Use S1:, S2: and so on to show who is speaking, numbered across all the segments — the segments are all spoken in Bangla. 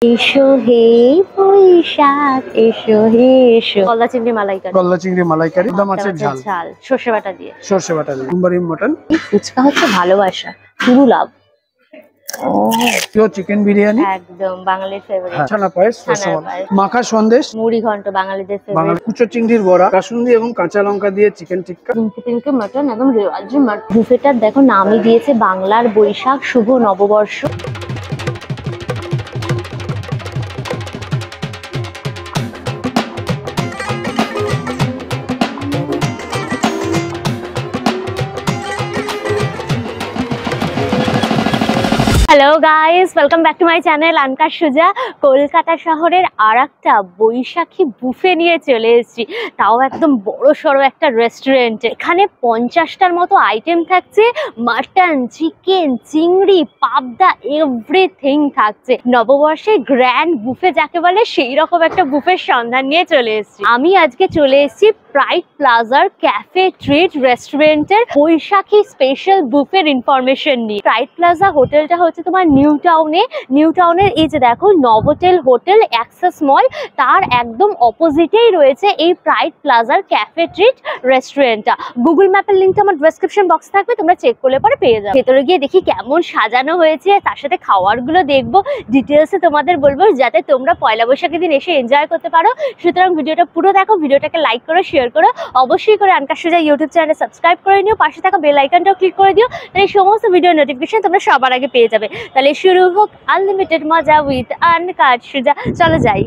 S1: এসো হে বৈশাখ এসো হে এসো। গলদা চিংড়ি মালাইকারি।
S2: গলদা চিংড়ি মালাইকারি, মাছের ঝাল,
S1: সর্ষে বাটা দিয়ে।
S2: সর্ষে বাটা দিয়ে, কুম্বারি মটন।
S1: ফুচকা হচ্ছে ভালোবাসা, পুরো লাভ।
S2: চিকেন বিরিয়ানি
S1: একদম বাঙালির ফেভারিট।
S2: ছানা পায়েস, মাখা সন্দেশ,
S1: মুড়ি ঘন্ট বাঙালিদের ফেভারিট।
S2: কুচো চিংড়ির বড়া, কাসুন্দি এবং কাঁচা লঙ্কা দিয়ে চিকেন টিক্কা,
S1: পিঙ্কি মটন, একদম রেওয়াজি মটন। বুফেটার দেখো নামই দিয়েছে বাংলার বৈশাখ শুভ নববর্ষ। Hello guys, welcome back to my channel Anka Suja. Kolkata শহরের আর একটা বৈশাখী বুফে নিয়ে চলে এসেছি, তাও একদম বড় সড়ো একটা রেস্টুরেন্টে। এখানে 50টার মতো আইটেম থাকছে, মাটন, চিকেন, চিংড়ি, পাবদা, এভরিথিং থাকছে। নববর্ষে গ্র্যান্ড বুফে যাকে বলে সেই রকম একটা বুফের সন্ধান নিয়ে চলে এসেছি। আমি আজকে চলে এসেছি প্রাইড প্লাজার ক্যাফে ট্রিট রেস্টুরেন্টের বৈশাখী স্পেশাল বুফের ইনফরমেশন নিয়ে। প্রাইড প্লাজা হোটেলটা হচ্ছে তোমার নিউ টাউনের এই যে দেখো নভোটেল হোটেল অ্যাক্সেস মল, তার একদম অপোজিটেই রয়েছে এই প্রাইড প্লাজার ক্যাফে ট্রিট রেস্টুরেন্টটা। গুগল ম্যাপের লিঙ্কটা আমার ডেসক্রিপশন বক্স থাকবে, তোমরা চেক করলে পরে পেয়ে যাবে। ভেতরে গিয়ে দেখি কেমন সাজানো হয়েছে, তার সাথে খাওয়ারগুলো দেখবো, ডিটেলসে তোমাদের বলবো যাতে তোমরা পয়লা বৈশাখের দিন এসে এনজয় করতে পারো। সুতরাং ভিডিওটা পুরো দেখো, ভিডিওটাকে লাইক করো, শেয়ার করো, অবশ্যই করে আনকা সুজা ইউটিউব চ্যানেলে সাবস্ক্রাইব করে নিও, পাশে থাকা বেল আইকনটাও ক্লিক করে দিও, তাহলে সমস্ত ভিডিও নোটিফিকেশন তোমরা সবার আগে পেয়ে যাবে। তাহলে শুরু হোক আনলিমিটেড মজা উইথ আনকা সুজা। চলো যাই।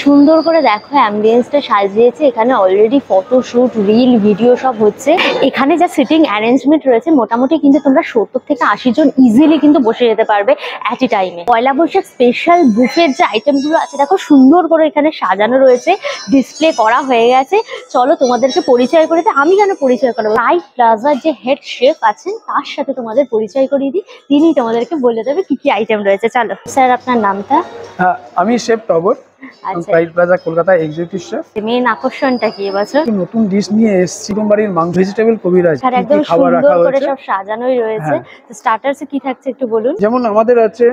S1: সুন্দর করে দেখো অ্যাম্বিয়েন্সটা সাজিয়েছে। এখানে অলরেডি ফটোশুট, রিল, ভিডিও সব হচ্ছে। এখানে যা সিটিং অ্যারেঞ্জমেন্ট রয়েছে মোটামুটি কিন্তু তোমরা 70 থেকে 80 জন ইজিলি কিন্তু বসে যেতে পারবে অ্যাট এ টাইমে। পয়লা বৈশাখ স্পেশাল বুফের যে আইটেমগুলো আছে দেখো সুন্দর করে এখানে সাজানো রয়েছে, ডিসপ্লে করা হয়ে গেছে। চলো তোমাদেরকে পরিচয় করে দিই। আমি কেন পরিচয় করবো, প্রাইড প্লাজার যে হেড শেফ আছেন তার সাথে তোমাদের পরিচয় করিয়ে দিই, তিনি তোমাদেরকে বলে দেবে কি কি আইটেম রয়েছে। চলো স্যার, আপনার নামটা?
S2: হ্যাঁ, আমি chef Togor, Pride Plaza Kolkata executive chef.
S1: Main আকর্ষণটা কি এবছর?
S2: নতুন ডিশ নিয়ে এসেছি, কুম্বারির মাংস, ভেজিটেবল কবিরাজ।
S1: একদম সুন্দর করে সব সাজানোই রয়েছে। তো স্টার্টারসে কি থাকছে একটু বলুন।
S2: যেমন আমাদের আছে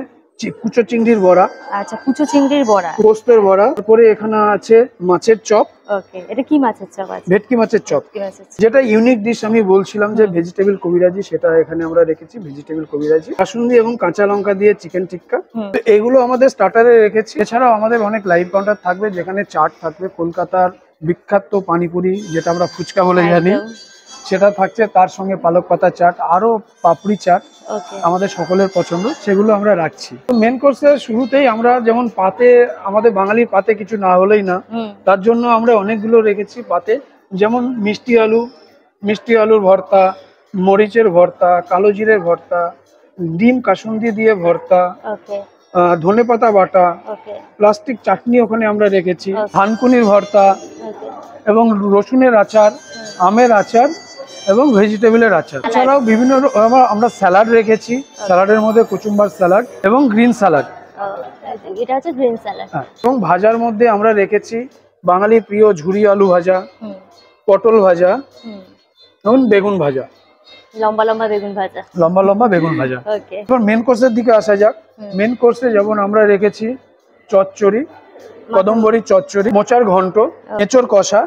S2: কুচো চিংড়ির বড়া।
S1: আচ্ছা, কুচো চিংড়ির বড়া,
S2: পোস্তের বড়া। তারপরে এখানে আছে মাছের চপ।
S1: ওকে, এটা কি মাছের চপ আছে?
S2: ভেটকি মাছের চপ, যেটা ইউনিক ডিশ আমি বলছিলাম যে ভেজিটেবল কবিরাজি, সেটা এখানে আমরা রেখেছি ভেজিটেবল কবিরাজি। কাসুন্দি এবং কাঁচা লঙ্কা দিয়ে চিকেন টিক্কা, এগুলো আমাদের স্টার্টারে রেখেছি। এছাড়াও আমাদের অনেক লাইভ কাউন্টার থাকবে, যেখানে চাট থাকবে, কলকাতার বিখ্যাত পানিপুরি যেটা আমরা ফুচকা বলে জানি সেটা থাকছে, তার সঙ্গে পালক পাতা চাট, আরো পাপড়ি চাট আমাদের সকলের পছন্দ, সেগুলো আমরা রাখছি। মেন কোর্সের শুরুতেই আমরা যেমন পাতে, আমাদের বাঙালির পাতে কিছু না হলেই না, তার জন্য আমরা অনেকগুলো রেখেছি পাতে। যেমন মিষ্টি আলুর ভর্তা, মরিচের ভর্তা, কালো জিরের ভর্তা, ডিম কাসুন্দি দিয়ে ভর্তা, ধনেপাতা বাটা, প্লাস্টিক চাটনি ওখানে আমরা রেখেছি, থানকুনির ভর্তা এবং রসুনের আচার, আমের আচার এবং ভেজিটেবলের আচার। এছাড়াও বিভিন্ন আমরা স্যালাড রেখেছি, স্যালাডের মধ্যে কুচুম্বার স্যালাড এবং গ্রিন স্যালাড।
S1: এটা হচ্ছে গ্রিন স্যালাড।
S2: এবং ভাজার মধ্যে আমরা রেখেছি বাঙালির প্রিয় ঝুরি আলু ভাজা, পটল ভাজা এবং বেগুন ভাজা,
S1: লম্বা লম্বা বেগুন ভাজা।
S2: এবার মেন কোর্সের দিকে আসা যাক। মেন কোর্সে যেমন আমরা রেখেছি চচ্চড়ি, কদমবড়ি চচ্চড়ি, মোচার ঘন্ট, এঁচোড় কষা।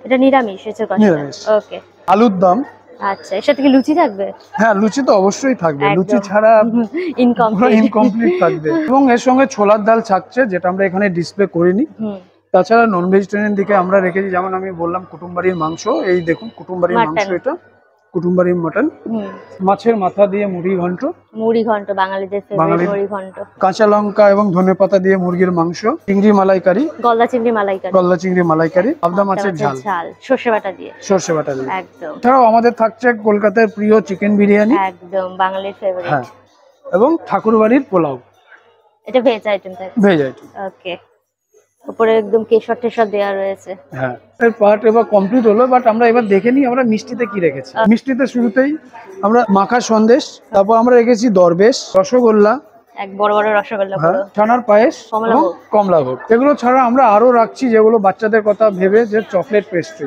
S1: এটা নিরামিষ এঁচোড় কষা। ওকে,
S2: আলুর দম।
S1: আচ্ছা, এর সাথে কি লুচি থাকবে?
S2: হ্যাঁ, লুচি তো অবশ্যই থাকবে, লুচি ছাড়া ইনকমপ্লিট থাকবে। এবং এর সঙ্গে ছোলার ডাল থাকছে, যেটা আমরা এখানে ডিসপ্লে করিনি। তাছাড়া নন ভেজিটেরিয়ান দিকে আমরা রেখেছি, যেমন আমি বললাম কুটুম্বারির মাংস, এই দেখুন কুটুম্বারির মাংস, এটা কুটুম্বারি মটন, মাছের মাথা দিয়ে মুড়ি ঘন্ট,
S1: মুড়ি ঘন্ট বাঙালিদের ফেভারিট মুড়ি ঘন্ট,
S2: কাঁচা লঙ্কা এবং ধনেপাতা দিয়ে মুরগির মাংস, চিংড়ি মালাইকারি,
S1: গলদা চিংড়ি মালাইকারি,
S2: গলদা চিংড়ি মালাইকারি, পাবদা মাছের ঝাল,
S1: সর্ষে বাটা দিয়ে,
S2: সর্ষে বাটা দিয়ে।
S1: একদম।
S2: এছাড়াও আমাদের থাকছে কলকাতার প্রিয় চিকেন বিরিয়ানি,
S1: একদম বাঙালির ফেভারিট।
S2: হ্যাঁ, এবং ঠাকুরবাড়ির পোলাও।
S1: এটা ভেজ আইটেম থাকে?
S2: Veg item.
S1: ওকে, উপরে একদম কেশর টেশর দেওয়া রয়েছে।
S2: হ্যাঁ, এর পার্ট এবার কমপ্লিট হলো, বাট আমরা এবার দেখে নিই আমরা মিষ্টিতে কি রেখেছি। মিষ্টিতে শুরুতেই আমরা মাখা সন্দেশ, তারপর আমরা রেখেছি দরবেশ, রসগোল্লা,
S1: এক বড় বড় রসগোল্লা,
S2: ছানার পায়েস, কমলাভোগ। এগুলো ছাড়া আমরা আরো রাখছি যেগুলো বাচ্চাদের কথা ভেবে, যে চকলেট পেস্ট্রি,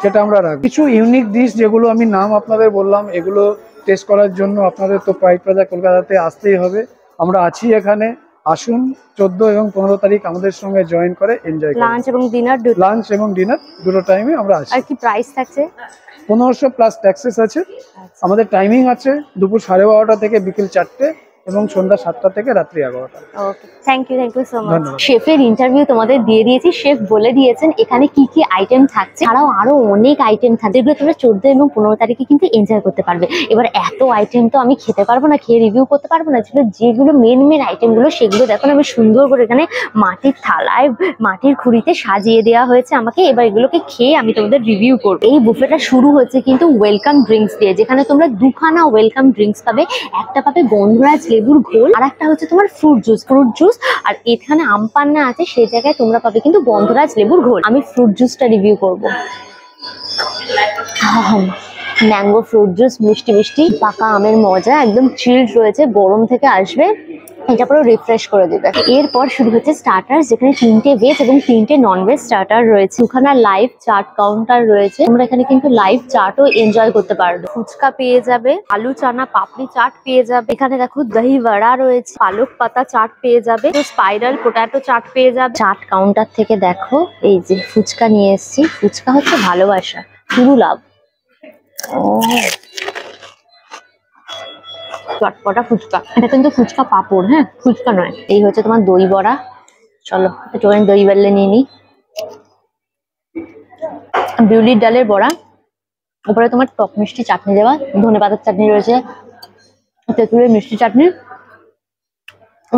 S2: সেটা আমরা রাখি। কিছু ইউনিক ডিশ যেগুলো আমি নাম আপনাদের বললাম, এগুলো টেস্ট করার জন্য আপনাদের তো প্রাইড প্লাজা কলকাতাতে আসতেই হবে। আমরা আছি এখানে, আসুন 14 এবং 15 তারিখ আমাদের সঙ্গে জয়েন করে এনজয় করুন।
S1: লাঞ্চ এবং ডিনার,
S2: লাঞ্চ এবং ডিনার দুটো টাইমে আমরা আছি।
S1: আর কি প্রাইস থাকছে?
S2: 1500 প্লাস ট্যাক্সেস আছে। আমাদের টাইমিং আছে দুপুর 12:30 থেকে বিকেল 4টে এবং সন্ধ্যা 7টা থেকে রাত্রি 11টা।
S1: Okay, thank you so much. শেফের ইন্টারভিউ তোমাদের দিয়ে দিয়েছি, শেফ বলে দিয়েছেন এখানে কি কি আইটেম থাকছে, ছাড়াও আরো অনেক আইটেম থাকছে যেগুলো তোমরা 14 এবং 15 তারিখে কিন্তু এনজয় করতে পারবে। এবার এত আইটেম তো আমি খেতে পারবো না, খেয়ে রিভিউ করতে পারবো না, যেগুলো মেন আইটেমগুলো সেগুলো দেখো আমি সুন্দর করে এখানে মাটির থালায় মাটির খুঁড়িতে সাজিয়ে দেওয়া হয়েছে আমাকে। এবার এগুলোকে খেয়ে আমি তোমাদের রিভিউ করবো। এই বুফেটা শুরু হচ্ছে কিন্তু ওয়েলকাম ড্রিঙ্কস দিয়ে, যেখানে তোমরা দুখানা ওয়েলকাম ড্রিঙ্কস পাবে। একটা পাবে গন্ধরাজ লেবুর ঘোল, আর একটা হচ্ছে তোমার ফ্রুট জুস, আর এখানে আম পান্না আছে, সেই জায়গায় তোমরা পাবে কিন্তু গন্ধরাজ লেবুর ঘোল। আমি ফ্রুট জুসটা রিভিউ করবো। ম্যাঙ্গো ফ্রুট জুস, মিষ্টি মিষ্টি পাকা আমের মজা, একদম চিল্ড রয়েছে, গরম থেকে আসবে, এটা পুরো রিফ্রেশ করে দেবে। এরপর শুরু হচ্ছে স্টার্টার, যেখানে 3টে ভেজ এবং 3টে ননভেজ স্টার্টার রয়েছে। দুখানা লাইভ চাট কাউন্টার রয়েছে, তোমরা এখানে কিন্তু লাইভ চাটও এনজয় করতে পারবে। ফুচকা পেয়ে যাবে, আলু চানা পাপড়ি চাট পেয়ে যাবে, এখানে দেখো দহি বড়া রয়েছে, পালক পাতা চাট পেয়ে যাবে, স্পাইরাল পোটাটো চাট পেয়ে যাবে। চাট কাউন্টার থেকে দেখো এই যে ফুচকা নিয়ে এসেছি, ফুচকা হচ্ছে ভালোবাসা, শুরু লাভ। চটপটা ফুচকা, এটা কিন্তু ফুচকা পাপড়, হ্যাঁ ফুচকা নয়। এই হচ্ছে তোমার দই বড়া, চলো একটুখানি দই বেললে নিয়ে নিই। বিউলির ডালের বড়া, উপরে তোমার টক মিষ্টি চাটনি দেওয়া, ধনেপাতার চাটনি রয়েছে, তেঁতুলের মিষ্টি চাটনি,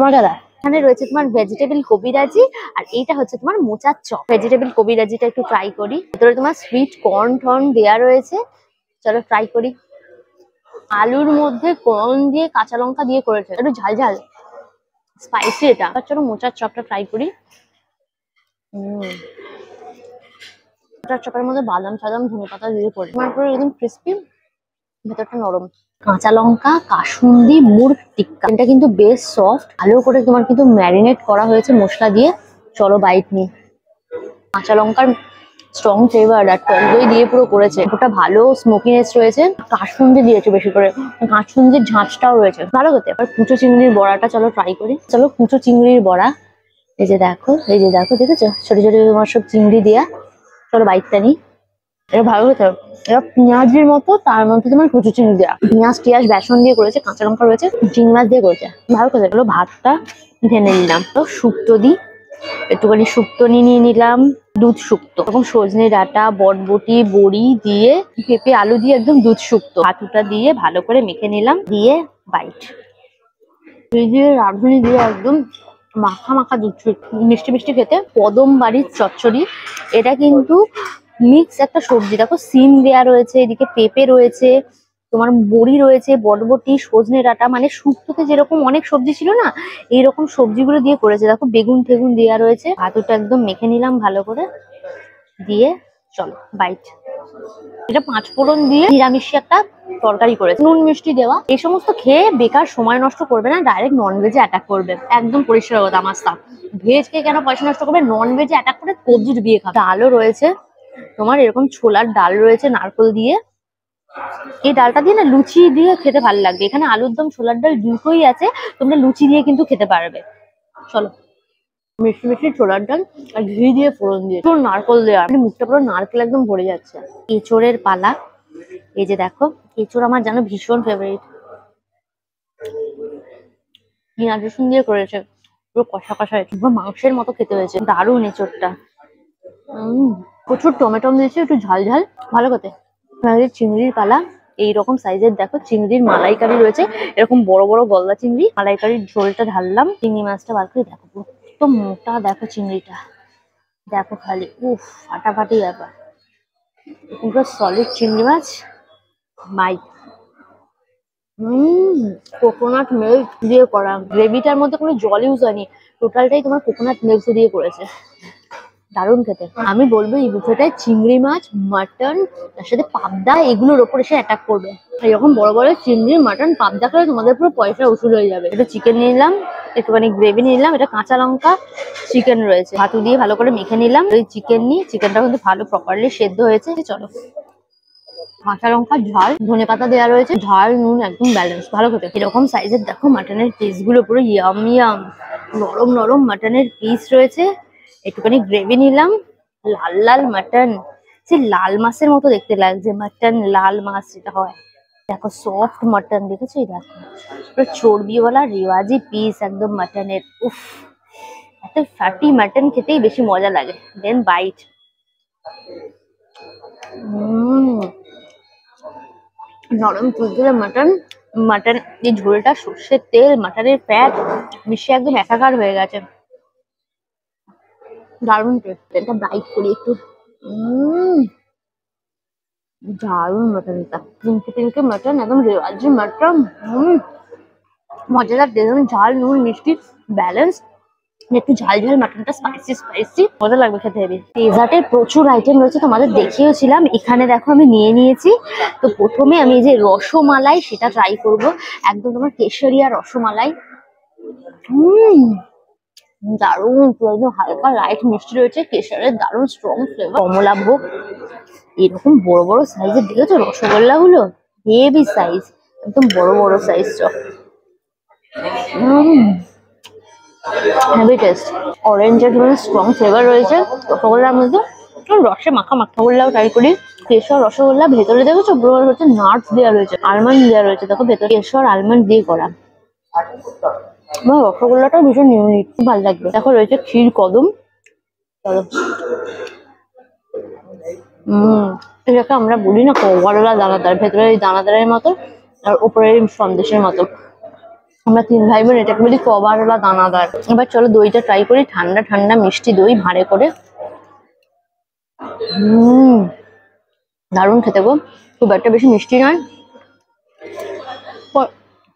S1: মজাদার। এখানে রয়েছে তোমার ভেজিটেবল কবিরাজি, আর এইটা হচ্ছে তোমার মোচার চপ। ভেজিটেবল কবিরাজিটা একটু ট্রাই করি, ভেতরে তোমার সুইট কর্ন টর্ন দেওয়া রয়েছে, চলো ট্রাই করি। আলুর মধ্যে কর্ন দিয়ে কাঁচা লঙ্কা দিয়ে করেছে, একটু ঝাল ঝাল স্পাইসি এটা। চলো মোচার চপটা ট্রাই করি। মোচার চপের মধ্যে বাদাম সাদাম ধনেপাতা দিয়ে করে, তারপরে একদম ক্রিস্পি, ভেতরটা নরম। কাঁচা লঙ্কা, কাসুন্দি, মুরগ টিক্কা, এটা কিন্তু বেশ সফট, ভালো করে তোমার কিন্তু ম্যারিনেট করা হয়েছে মশলা দিয়ে। চলো বাইট নি। কাঁচা লঙ্কার স্ট্রং ফ্লেভার আর টক দই দিয়ে পুরো করেছে, ওটা ভালো স্মোকিনেস রয়েছে, কাসুন্দি দিয়েছে বেশি করে, কাসুন্দির ঝাঁঝটাও রয়েছে, ভালো খেতে। এবার কুচো চিংড়ির বড়াটা চলো ট্রাই করি। চলো কুচো চিংড়ির বড়া, এই যে দেখো দেখেছো ছোট ছোট তোমার সব চিংড়ি দেয়া। চলো বাইকটা নিই, এটা ভালো খেতে। এটা পেঁয়াজের মতো, তার মধ্যে তোমার কুচো চিংড়ি দেওয়া, পেঁয়াজ টিয়াজ বেসন দিয়ে করেছে, কাঁচা লঙ্কা রয়েছে, চিংড়ি মাছ দিয়ে করেছে, ভালো খেতে। চলো ভাতটা ঢেলে নিলাম, তো শুক্তো দিই, একটুখানি শুক্তো নিয়ে নিলাম, দুধ শুক্তো, এবং সজনে ডাঁটা বটবটি বড়ি দিয়ে পেঁপে আলু দিয়ে একদম দুধ শুক্তো। হাতুটা দিয়ে ভালো করে মেখে নিলাম, দিয়ে বাইট দিয়ে রাঁধুনি দিয়ে একদম মাখা মাখা দুধ শুক্তো, মিষ্টি মিষ্টি খেতে। কদম বাড়ির চচ্চড়ি, এটা কিন্তু মিক্স একটা সবজি, দেখো সিম দেয়া রয়েছে, এদিকে পেঁপে রয়েছে, তোমার বড়ি রয়েছে, বটবটি, সজনে ডাঁটা, মানে শুক্তোতে যেরকম অনেক সবজি ছিল না, এইরকম সবজিগুলো দিয়ে করেছে। দেখো বেগুন টেগুন দেওয়া রয়েছে, হাতুটা একদম মেখে নিলাম ভালো করে, দিয়ে চলো বাইট। এটা 5 ফোড়ন দিয়ে নিরামিষি একটা তরকারি করেছে, নুন মিষ্টি দেওয়া। এই সমস্ত খেয়ে বেকার সময় নষ্ট করবে না, ডাইরেক্ট নন ভেজে অ্যাটাক করবে, একদম পরিষ্কার কথা আমার স্টাফ। ভেজ কে কেন পয়সা নষ্ট করবে, নন ভেজে অ্যাটাক করে কবজি ডুবিয়ে খাবে। ডালও রয়েছে তোমার, এরকম ছোলার ডাল রয়েছে নারকোল দিয়ে, এই ডালটা দিয়ে না লুচি দিয়ে খেতে ভালো লাগবে। এখানে আলুর দম ছোলার ডাল দুটোই আছে, তোমরা লুচি দিয়ে কিন্তু খেতে পারবে। চলো মিষ্টি মিষ্টি ছোলার ডাল আর ঘি দিয়ে ফোড়ন দিয়ে পুরো নারকোল দেওয়া, মুখটা পুরো নারকেল একদম ভরে যাচ্ছে। এঁচোড়ের পালা, এই যে দেখো এঁচোড় আমার জানো ভীষণ ফেভারিট, পেঁয়াজ রসুন দিয়ে করেছে, পুরো কষা কষা হয়েছে, পুরো মাংসের মতো খেতে হয়েছে, দারুণ এঁচোড়টা। প্রচুর টমেটো দিয়েছে, একটু ঝাল ঝাল, ভালো খেতে। চিংড়ির পালা, এইরকম সাইজের দেখো চিংড়ির মালাইকারি রয়েছে, এরকম বড় বড় গলদা চিংড়ি। মালাইকারির ঝোলটা ঢাললাম, চিংড়ি মাছটা বার করে দেখো পুরো মোটা, দেখো চিংড়িটা দেখো খালি, উফ ফাটাফাটি ব্যাপার, পুরো সলিড চিংড়ি মাছ। মাই কোকোনাট মিল্ক দিয়ে করা, গ্রেভিটার মধ্যে কোনো জল ইউজ হয়নি, টোটালটাই তোমার কোকোনাট মিল্ক দিয়ে করেছে, দারুণ খেতে। আমি বলবো এই বুফেটায় চিংড়ি মাছ, মাটন, তার সাথে পাবদা এগুলোর ওপর এসে অ্যাটাক করবে। এরকম বড় বড় চিংড়ি, মাটন, পাবদা খেলে তোমাদের পুরো পয়সা উসুল হয়ে যাবে। এটা চিকেন নিলাম, একটুখানি গ্রেভি নিলাম, এটা কাঁচা লঙ্কা চিকেন রয়েছে, হাতু দিয়ে ভালো করে মেখে নিলাম। ওই চিকেন নিই, চিকেনটা কিন্তু ভালো প্রপারলি সেদ্ধ হয়েছে। চলো, কাঁচা লঙ্কা, ঝাল, ধনে পাতা দেওয়া রয়েছে, ঝাল নুন একদম ব্যালেন্স, ভালো খেতে। এরকম সাইজের দেখো মাটনের পিস গুলো পুরো ইয়াম ইয়াম, নরম নরম মাটনের পিস রয়েছে। একটুখানি গ্রেভি নিলাম, লাল লাল মাটন, সে লাল মাছের মতো দেখতে লাগছে, মাটন লাল মাছ যেটা হয়। দেখো সফট মাটন, দেখেছো? এই দেখো পুরো চর্বিওয়ালা রেওয়াজি পিস একদম মাটনের। উফ, এত ফ্যাটি মাটন খেতেই বেশি মজা লাগে। দেন বাইট, নরম তুলতুলে মাটন, মাটন এই ঝোলটা সর্ষের তেল, মাটনের ফ্যাট মিশিয়ে একদম একাকার হয়ে গেছে, দারুণ টেস্ট। এটা ব্রাইট করি একটু, দারুণ মাটনটা, পিঙ্কি পিঙ্কি মাটন, একদম রেওয়াজি মাটন, মজাদার, দেখুন ঝাল নুন মিষ্টি ব্যালেন্স, একটু ঝাল ঝাল মাটনটা স্পাইসি স্পাইসি, মজা লাগবে খেতে। হেবি ডেজার্টের প্রচুর আইটেম রয়েছে, তোমাদের দেখিয়েছিলাম। এখানে দেখো আমি নিয়ে নিয়েছি। তো প্রথমে আমি এই যে রসমালাই সেটা ট্রাই করব, একদম তোমার কেশরিয়া রসমালাই, দারুণ, একদম হালকা লাইট মিষ্টি রয়েছে, কেশরের দারুণ স্ট্রং ফ্লেভার। কমলাভোগ, এরকম বড় বড় সাইজের, দেখেছো রসগোল্লা গুলো? হেভি সাইজ, একদম বড় বড় সাইজটা, হেভি টেস্ট। অরেঞ্জের মানে স্ট্রং ফ্লেভার রয়েছে রসগোল্লার মধ্যে, রসে মাখা রসগোল্লাও ট্রাই করি। কেশর রসগোল্লা, ভেতরে দেখেছো পুরো হচ্ছে নাটস দেওয়া রয়েছে, আলমন্ড দেওয়া রয়েছে, দেখো ভেতরে কেশর আলমন্ড দিয়ে করা। রসগোল্লাটাও ভীষণ ইউনিক, খুব ভালো লাগবে। দেখো রয়েছে ক্ষীর কদম, চলো এটাকে আমরা বলি না কবারলা দানাদার, ভেতরে এই দানাদারের মতো আর উপরে সন্দেশের মতো, আমরা তিন ভাই বোন এটাকে বলি কবারলা দানাদার। এবার চলো দইটা ট্রাই করি, ঠান্ডা ঠান্ডা মিষ্টি দই ভাঁড়ে করে, দারুণ খেতে গো, খুব একটা বেশি মিষ্টি নয়,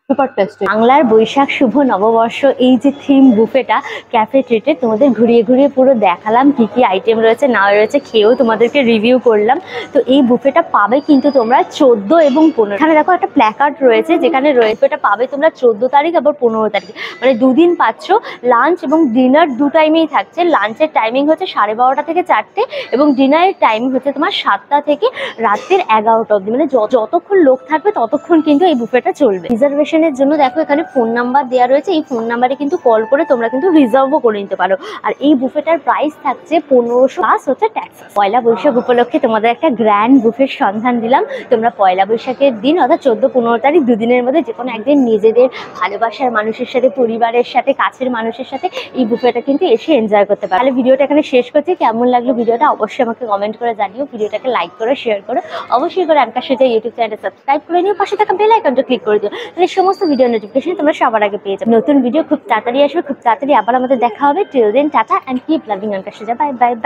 S1: সুপার টেস্টি। বাংলার বৈশাখ শুভ নববর্ষ এই যে থিম বুফেটা ক্যাফে ট্রিটে, তোমাদের ঘুরিয়ে ঘুরিয়ে পুরো দেখালাম কি কি আইটেম রয়েছে না রয়েছে, খেয়েও তোমাদেরকে রিভিউ করলাম। তো এই বুফেটা পাবে কিন্তু তোমরা 14 এবং 15, এখানে দেখো একটা প্ল্যাকার্ড রয়েছে যেখানে রয়েছে, এটা পাবে তোমরা 14 তারিখ আবার 15 তারিখ, মানে দুদিন পাচ্ছ। লাঞ্চ এবং ডিনার দু টাইমেই থাকছে। লাঞ্চের টাইমিং হচ্ছে 12:30 থেকে 4টে এবং ডিনারের টাইমিং হচ্ছে তোমার 7টা থেকে রাতের 11টা অবধি, মানে যতক্ষণ লোক থাকবে ততক্ষণ কিন্তু এই বুফেটা চলবে। রিজার্ভেশনের জন্য দেখো এখানে ফোন নাম্বার দেওয়া রয়েছে, এই ফোন নাম্বারে কিন্তু কল করে তোমরা কিন্তু রিজার্ভও করে নিতে পারো। আর এই বুফেটার প্রাইস থাকছে 1500 প্লাস হচ্ছে ট্যাক্স। পয়লা বৈশাখ উপলক্ষে তোমাদের একটা গ্র্যান্ড বুফের সন্ধান দিলাম। তোমরা পয়লা বৈশাখের দিন অর্থাৎ 14-15 তারিখ দুদিনের মধ্যে যে কোনো একদিন নিজেদের ভালোবাসার মানুষের সাথে, পরিবারের সাথে, কাছের মানুষের সাথে এই বুফেটা কিন্তু এসে এনজয় করতে পারো। তাহলে ভিডিওটা এখানে শেষ করছি, কেমন লাগলো ভিডিওটা অবশ্যই আমাকে কমেন্ট করে জানিও, ভিডিওটাকে লাইক করো, শেয়ার করো, অবশ্যই করে আনকার সোজা ইউটিউব চ্যানেলটা সাবস্ক্রাইব করে নিও, পাশে থাকা বেল আইকনটা ক্লিক করে দিও, তাহলে সমস্ত ভিডিও নোটিফিকেশন তোমরা সবার আগে পেয়ে যাবে। নতুন ভিডিও খুব তাড়াতাড়ি আসবে, খুব তাড়াতাড়ি আবার আমাদের দেখা হবে। Till then tata and keep loving Ankar Soja, bye bye bye.